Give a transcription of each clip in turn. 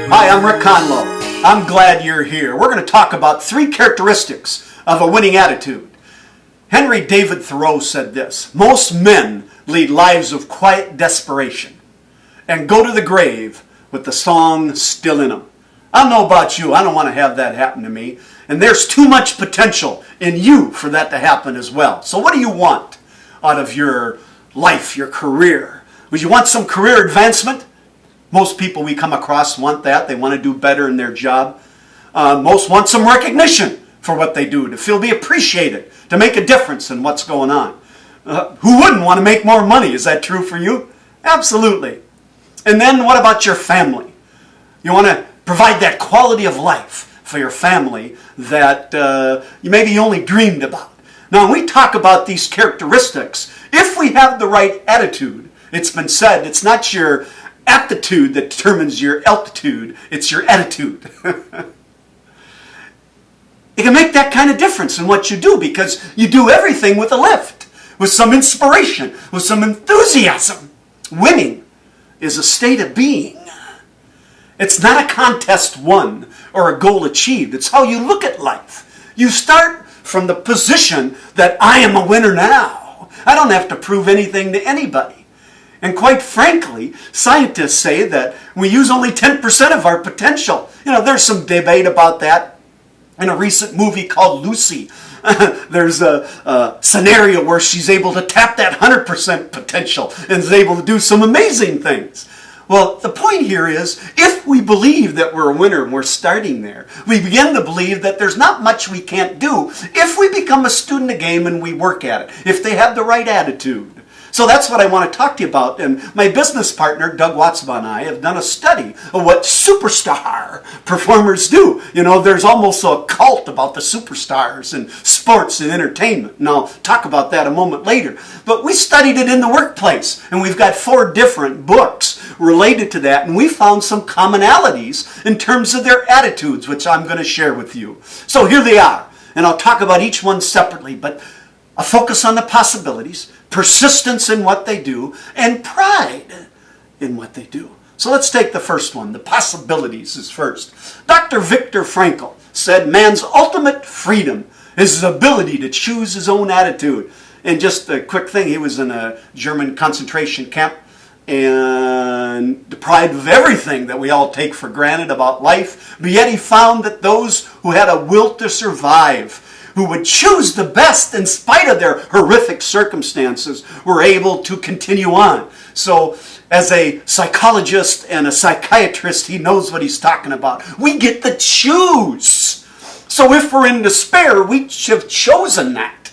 Hi, I'm Rick Conlow. I'm glad you're here. We're going to talk about 3 characteristics of a winning attitude. Henry David Thoreau said this: most men lead lives of quiet desperation and go to the grave with the song still in them. I don't know about you. I don't want to have that happen to me. And there's too much potential in you for that to happen as well. So what do you want out of your life, your career? Would you want some career advancement? Most people we come across want that. They want to do better in their job. Most want some recognition for what they do, to feel be appreciated, to make a difference in what's going on. Who wouldn't want to make more money? Is that true for you? Absolutely. And then what about your family? You want to provide that quality of life for your family that maybe you only dreamed about. Now, when we talk about these characteristics, if we have the right attitude, it's been said, it's not your aptitude that determines your altitude, it's your attitude. It can make that kind of difference in what you do, because you do everything with a lift, with some inspiration, with some enthusiasm. Winning is a state of being. It's not a contest won or a goal achieved. It's how you look at life. You start from the position that I am a winner now. I don't have to prove anything to anybody. And quite frankly, scientists say that we use only 10% of our potential. You know, there's some debate about that. In a recent movie called Lucy, there's a scenario where she's able to tap that 100% potential and is able to do some amazing things. Well, the point here is, if we believe that we're a winner and we're starting there, we begin to believe that there's not much we can't do if we become a student of the game and we work at it, if they have the right attitude. So that's what I want to talk to you about. And my business partner, Doug Watsbaugh, and I have done a study of what superstar performers do. You know, there's almost a cult about the superstars in sports and entertainment. And I'll talk about that a moment later. But we studied it in the workplace. And we've got 4 different books related to that. And we found some commonalities in terms of their attitudes, which I'm going to share with you. So here they are. And I'll talk about each one separately. But a focus on the possibilities, persistence in what they do, and pride in what they do. So let's take the first one. The possibilities is first. Dr. Viktor Frankl said man's ultimate freedom is his ability to choose his own attitude. And just a quick thing, he was in a German concentration camp and deprived of everything that we all take for granted about life. But yet he found that those who had a will to survive, who would choose the best in spite of their horrific circumstances, were able to continue on. So as a psychologist and a psychiatrist, he knows what he's talking about. We get to choose. So if we're in despair, we have chosen that.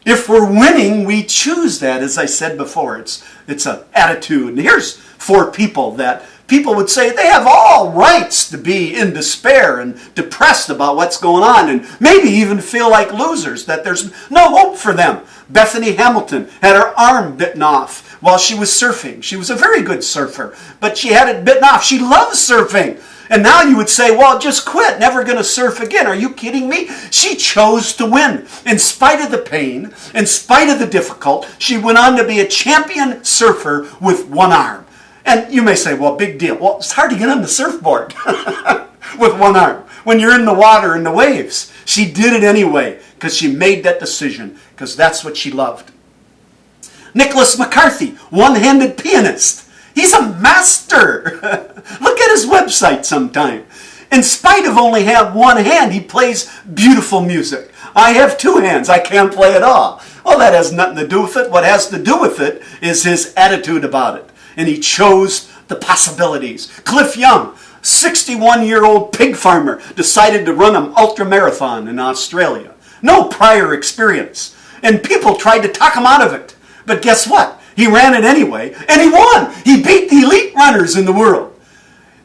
If we're winning, we choose that. As I said before, it's an attitude. And here's 4 people that people would say they have all rights to be in despair and depressed about what's going on, and maybe even feel like losers, that there's no hope for them. Bethany Hamilton had her arm bitten off while she was surfing. She was a very good surfer, but she had it bitten off. She loves surfing. And now you would say, well, just quit, never going to surf again. Are you kidding me? She chose to win. In spite of the pain, in spite of the difficult, she went on to be a champion surfer with one arm. And you may say, well, big deal. Well, it's hard to get on the surfboard with one arm when you're in the water and the waves. She did it anyway because she made that decision, because that's what she loved. Nicholas McCarthy, one-handed pianist. He's a master. Look at his website sometime. In spite of only have one hand, he plays beautiful music. I have 2 hands. I can't play at all. Well, that has nothing to do with it. What has to do with it is his attitude about it. And he chose the possibilities. Cliff Young, 61-year-old pig farmer, decided to run an ultramarathon in Australia. No prior experience. And people tried to talk him out of it. But guess what? He ran it anyway, and he won. He beat the elite runners in the world.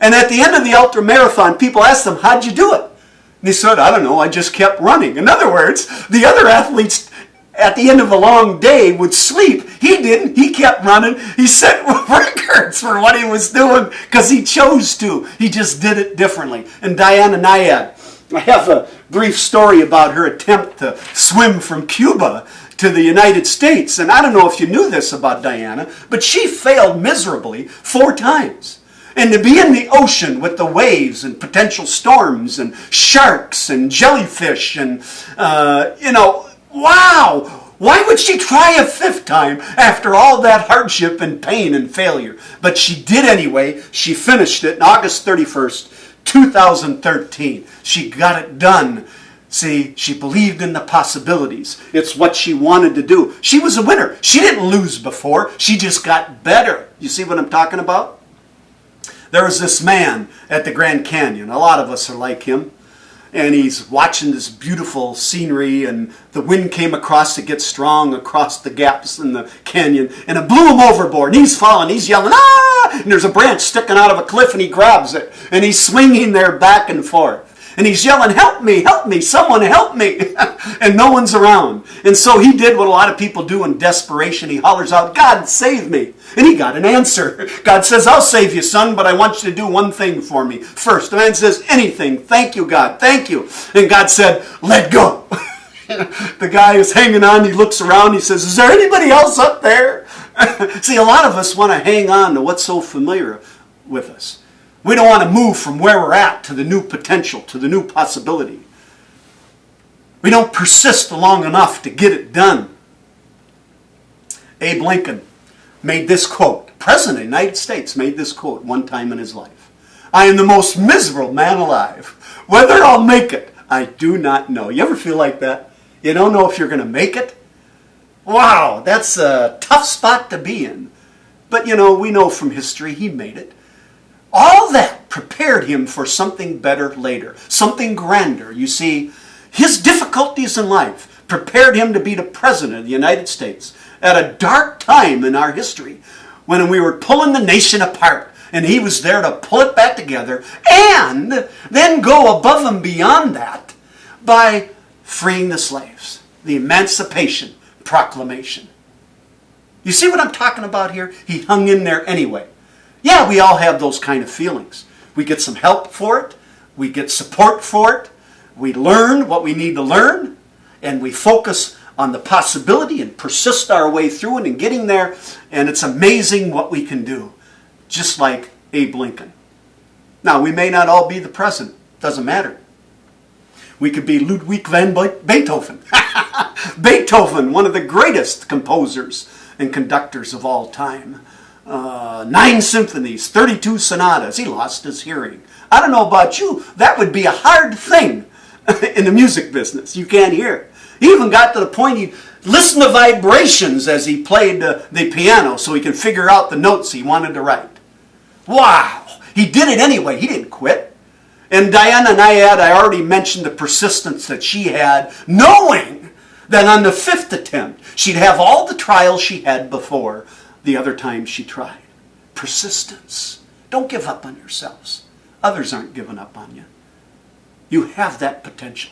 And at the end of the ultramarathon, people asked him, how'd you do it? And he said, I don't know, I just kept running. In other words, the other athletes at the end of a long day would sleep. He didn't. He kept running. He set records for what he was doing because he chose to. He just did it differently. And Diana Nyad, I have a brief story about her attempt to swim from Cuba to the United States. And I don't know if you knew this about Diana, but she failed miserably 4 times. And to be in the ocean with the waves and potential storms and sharks and jellyfish and, wow! Why would she try a fifth time after all that hardship and pain and failure? But she did anyway. She finished it on August 31st, 2013. She got it done. See, she believed in the possibilities. It's what she wanted to do. She was a winner. She didn't lose before. She just got better. You see what I'm talking about? There was this man at the Grand Canyon. A lot of us are like him. And he's watching this beautiful scenery, and the wind came across to get strong across the gaps in the canyon, and it blew him overboard, and he's falling, he's yelling, ah! And there's a branch sticking out of a cliff, and he grabs it, and he's swinging there back and forth. And he's yelling, help me, someone help me. And no one's around. And so he did what a lot of people do in desperation. He hollers out, God, save me. And he got an answer. God says, I'll save you, son, but I want you to do one thing for me first. The man says, anything. Thank you, God. Thank you. And God said, let go. The guy is hanging on. He looks around. He says, is there anybody else up there? See, a lot of us want to hang on to what's so familiar with us. We don't want to move from where we're at to the new potential, to the new possibility. We don't persist long enough to get it done. Abe Lincoln made this quote. President of the United States made this quote one time in his life. I am the most miserable man alive. Whether I'll make it, I do not know. You ever feel like that? You don't know if you're going to make it? Wow, that's a tough spot to be in. But we know from history he made it. All that prepared him for something better later, something grander. You see, his difficulties in life prepared him to be the President of the United States at a dark time in our history when we were pulling the nation apart, and he was there to pull it back together and then go above and beyond that by freeing the slaves, the Emancipation Proclamation. You see what I'm talking about here? He hung in there anyway. Yeah, we all have those kind of feelings. We get some help for it. We get support for it. We learn what we need to learn. And we focus on the possibility and persist our way through it and getting there. And it's amazing what we can do. Just like Abe Lincoln. Now, we may not all be the president. Doesn't matter. We could be Ludwig van Beethoven. Beethoven, one of the greatest composers and conductors of all time. 9 symphonies, 32 sonatas. He lost his hearing. I don't know about you, that would be a hard thing in the music business. You can't hear. He even got to the point he'd listen to vibrations as he played the piano so he could figure out the notes he wanted to write. Wow! He did it anyway. He didn't quit. And Diana Nyad, I already mentioned the persistence that she had, knowing that on the 5th attempt, she'd have all the trials she had before the other time she tried. Persistence. Don't give up on yourselves. Others aren't giving up on you. You have that potential.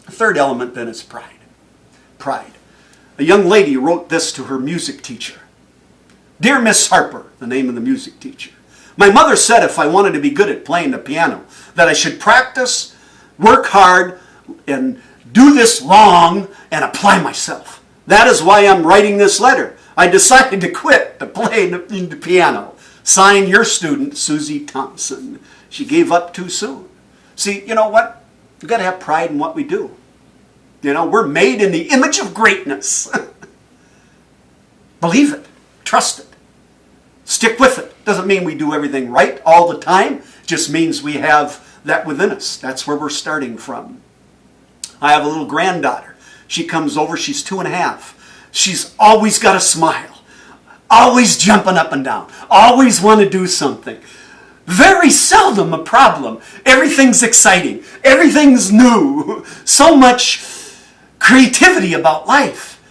The third element then is pride. Pride. A young lady wrote this to her music teacher. Dear Miss Harper, the name of the music teacher, my mother said if I wanted to be good at playing the piano, that I should practice, work hard, and do this long and apply myself. That is why I'm writing this letter. I decided to quit to play the piano. Signed, your student, Susie Thompson. She gave up too soon. See, you know what? We've got to have pride in what we do. We're made in the image of greatness. Believe it. Trust it. Stick with it. Doesn't mean we do everything right all the time. It just means we have that within us. That's where we're starting from. I have a little granddaughter. She comes over. She's 2.5. She's always got a smile. Always jumping up and down. Always want to do something. Very seldom a problem. Everything's exciting. Everything's new. So much creativity about life.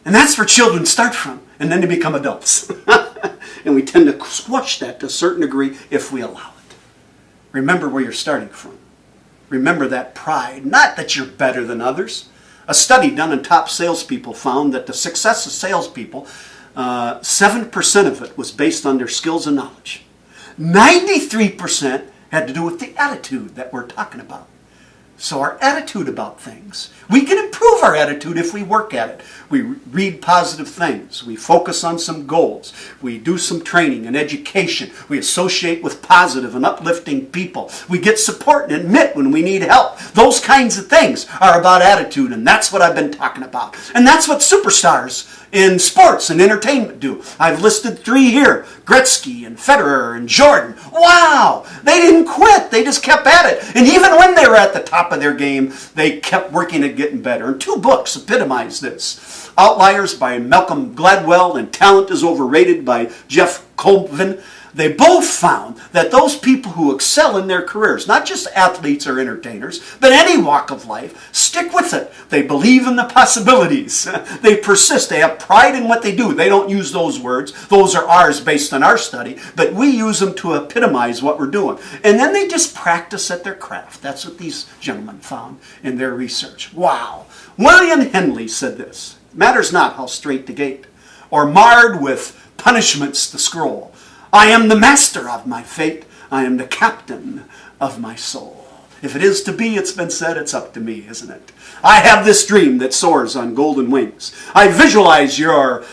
And that's where children start from. And then they become adults. And we tend to squash that to a certain degree if we allow it. Remember where you're starting from. Remember that pride. Not that you're better than others. A study done on top salespeople found that the success of salespeople, 7% of it was based on their skills and knowledge. 93% had to do with the attitude that we're talking about. So our attitude about things, we can improve our attitude if we work at it. We read positive things. We focus on some goals. We do some training and education. We associate with positive and uplifting people. We get support and admit when we need help. Those kinds of things are about attitude, and that's what I've been talking about. And that's what superstars in sports and entertainment do. I've listed 3 here: Gretzky and Federer and Jordan. Wow! They didn't quit. They just kept at it. And even when they were at the top of their game, they kept working at getting better. And 2 books epitomize this: Outliers by Malcolm Gladwell and Talent is Overrated by Jeff Colvin. They both found that those people who excel in their careers, not just athletes or entertainers, but any walk of life, stick with it. They believe in the possibilities. They persist. They have pride in what they do. They don't use those words. Those are ours based on our study, but we use them to epitomize what we're doing. And then they just practice at their craft. That's what these gentlemen found in their research. Wow. William Henley said this: "Matters not how straight the gate, or marred with punishments the scroll. I am the master of my fate. I am the captain of my soul." If it is to be, it's been said, it's up to me, isn't it? I have this dream that soars on golden wings. I visualize your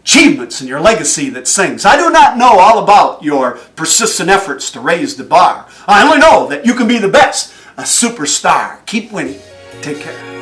achievements and your legacy that sings. I do not know all about your persistent efforts to raise the bar. I only know that you can be the best, a superstar. Keep winning. Take care.